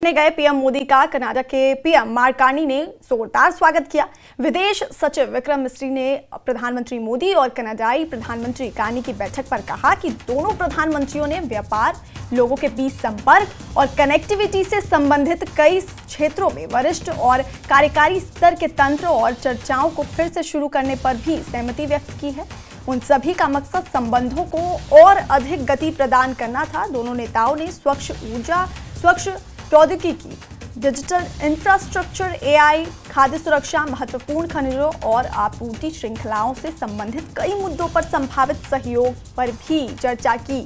गए पीएम मोदी का कनाडा के पीएम मार्क कार्नी ने जोरदार स्वागत किया। विदेश सचिव विक्रम मिस्री ने प्रधानमंत्री मोदी और कनाडाई प्रधानमंत्री कार्नी की बैठक पर कहा कि दोनों प्रधानमंत्रियों ने व्यापार, लोगों के बीच संपर्क और कनेक्टिविटी से संबंधित कई क्षेत्रों में वरिष्ठ और कार्यकारी स्तर के तंत्र और चर्चाओं को फिर से शुरू करने पर भी सहमति व्यक्त की है। उन सभी का मकसद संबंधों को और अधिक गति प्रदान करना था। दोनों नेताओं ने स्वच्छ ऊर्जा, स्वच्छ प्रौद्योगिकी, डिजिटल इंफ्रास्ट्रक्चर, एआई, खाद्य सुरक्षा, महत्वपूर्ण खनिजों और आपूर्ति श्रृंखलाओं से संबंधित कई मुद्दों पर संभावित सहयोग पर भी चर्चा की।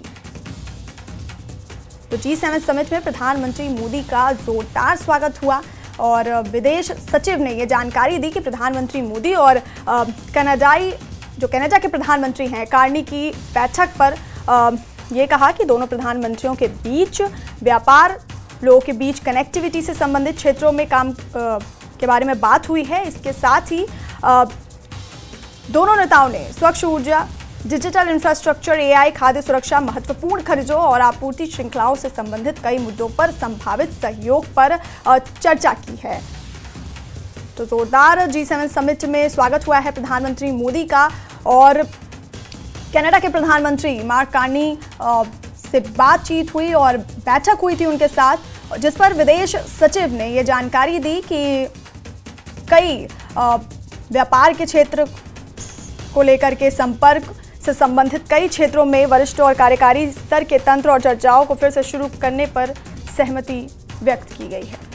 तो G7 समिट में प्रधानमंत्री मोदी का जोरदार स्वागत हुआ और विदेश सचिव ने यह जानकारी दी कि प्रधानमंत्री मोदी और कनाडा के प्रधानमंत्री हैं कार्नी की बैठक पर ये कहा कि दोनों प्रधानमंत्रियों के बीच व्यापार, लोगों के बीच कनेक्टिविटी से संबंधित क्षेत्रों में काम के बारे में बात हुई है। इसके साथ ही दोनों नेताओं ने स्वच्छ ऊर्जा, डिजिटल इंफ्रास्ट्रक्चर, एआई, खाद्य सुरक्षा, महत्वपूर्ण खनिजों और आपूर्ति श्रृंखलाओं से संबंधित कई मुद्दों पर संभावित सहयोग पर चर्चा की है। तो जोरदार G7 समिट में स्वागत हुआ है प्रधानमंत्री मोदी का और कनाडा के प्रधानमंत्री मार्क कार्नी से बातचीत हुई और बैठक हुई थी उनके साथ, जिस पर विदेश सचिव ने यह जानकारी दी कि कई व्यापार के क्षेत्र को लेकर के संपर्क से संबंधित कई क्षेत्रों में वरिष्ठ और कार्यकारी स्तर के तंत्र और चर्चाओं को फिर से शुरू करने पर सहमति व्यक्त की गई है।